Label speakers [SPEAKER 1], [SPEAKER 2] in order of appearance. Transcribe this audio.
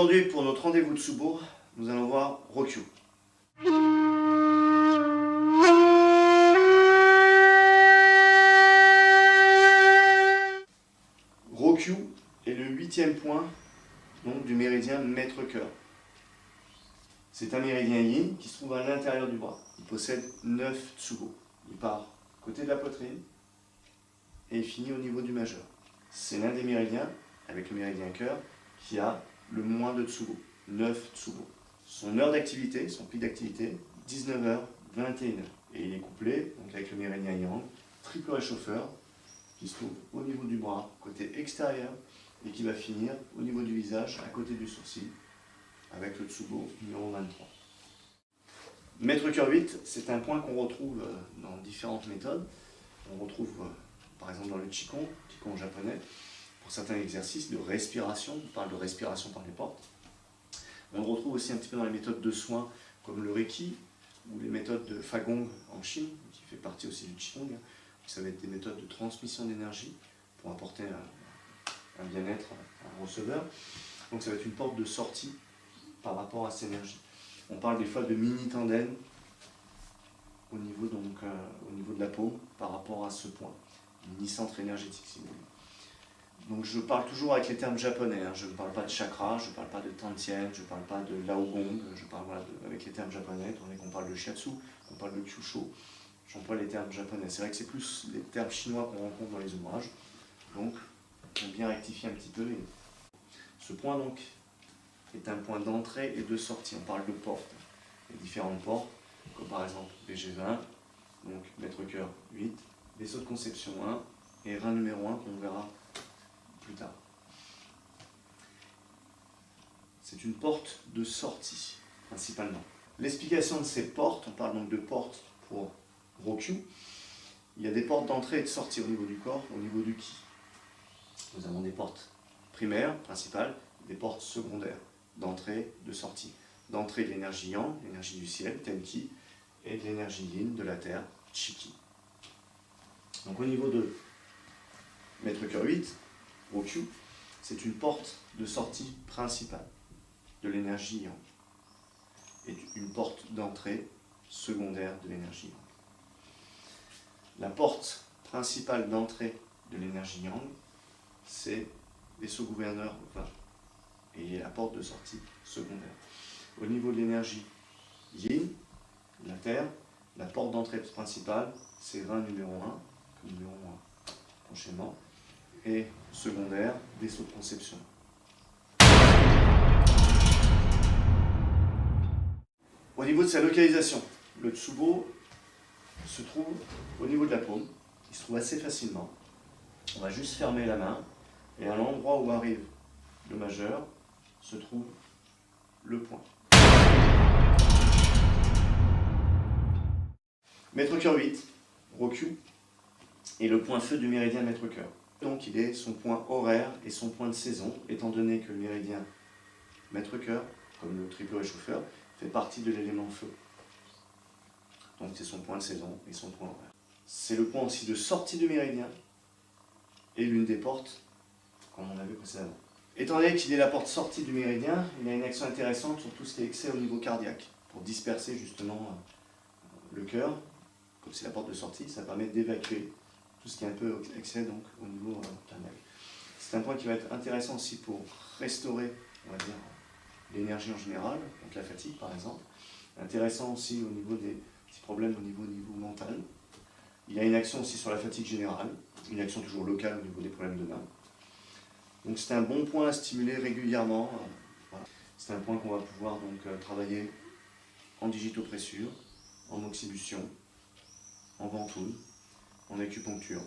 [SPEAKER 1] Aujourd'hui, pour notre rendez-vous de Tsubo, nous allons voir Rokyu. Rokyu est le 8e point donc, du méridien maître-cœur. C'est un méridien yin qui se trouve à l'intérieur du bras. Il possède 9 tsubo. Il part côté de la poitrine et il finit au niveau du majeur. C'est l'un des méridiens, avec le méridien cœur, qui a le moins de tsubo, 9 tsubo. Son heure d'activité, son pic d'activité, 19h, 21h. Et il est couplé donc, avec le méridien yang, triple réchauffeur, qui se trouve au niveau du bras, côté extérieur, et qui va finir au niveau du visage, à côté du sourcil, avec le tsubo numéro 23. Maître cœur 8, c'est un point qu'on retrouve dans différentes méthodes. On retrouve par exemple dans le Qigong japonais, pour certains exercices de respiration, on parle de respiration par les portes. On le retrouve aussi un petit peu dans les méthodes de soins comme le Reiki ou les méthodes de Fagong en Chine, qui fait partie aussi du Qigong. Ça va être des méthodes de transmission d'énergie pour apporter un bien-être à un receveur. Donc ça va être une porte de sortie par rapport à cette énergie. On parle des fois de mini-tanden au niveau de la paume par rapport à ce point. Mini-centre énergétique si vous voulez. Donc je parle toujours avec les termes japonais, je ne parle pas de chakra, je ne parle pas de tantien, je ne parle pas de laogong, je parle avec les termes japonais, étant donné qu'on parle de shiatsu, qu'on parle de kyusho, j'emploie les termes japonais. C'est vrai que c'est plus les termes chinois qu'on rencontre dans les ouvrages, donc on bien rectifier un petit peu. Ce point donc est un point d'entrée et de sortie, on parle de portes, les différentes portes, comme par exemple BG20, donc maître cœur 8, vaisseau de conception 1 et rein numéro 1 qu'on verra plus tard. C'est une porte de sortie, principalement. L'explication de ces portes, on parle donc de portes pour Rokyu. Il y a des portes d'entrée et de sortie au niveau du corps, au niveau du ki. Nous avons des portes primaires, principales, des portes secondaires, d'entrée, de sortie. D'entrée de l'énergie yang, l'énergie du ciel, tenki, et de l'énergie yin, de la terre, chiki. Donc au niveau de maître cœur 8, Rokyu, c'est une porte de sortie principale de l'énergie yang et une porte d'entrée secondaire de l'énergie yang. La porte principale d'entrée de l'énergie yang, c'est vaisseau gouverneur 20 et la porte de sortie secondaire. Au niveau de l'énergie yin, la terre, la porte d'entrée principale, c'est rein numéro 1, que nous verrons prochainement, et secondaire, vaisseau de conception. Au niveau de sa localisation, le tsubo se trouve au niveau de la paume, il se trouve assez facilement. On va juste fermer la main, et à l'endroit où arrive le majeur, se trouve le point. Maître cœur 8, Rokyu, est le point feu du méridien maître cœur. Donc il est son point horaire et son point de saison, étant donné que le méridien maître cœur, comme le triple réchauffeur, fait partie de l'élément feu. Donc c'est son point de saison et son point horaire. C'est le point aussi de sortie du méridien et l'une des portes, comme on a vu précédemment. Étant donné qu'il est la porte sortie du méridien, il a une action intéressante sur tout ce qui est excès au niveau cardiaque, pour disperser justement le cœur. Comme c'est la porte de sortie, ça permet d'évacuer tout ce qui est un peu excès donc, au niveau cardiaque. C'est un point qui va être intéressant aussi pour restaurer, on va dire, l'énergie en général, donc la fatigue par exemple. Intéressant aussi au niveau des petits problèmes au niveau mental. Il y a une action aussi sur la fatigue générale, une action toujours locale au niveau des problèmes de main. Donc c'est un bon point à stimuler régulièrement. Voilà. C'est un point qu'on va pouvoir donc travailler en digitopressure, en oxybution, en ventouse, en acupuncture.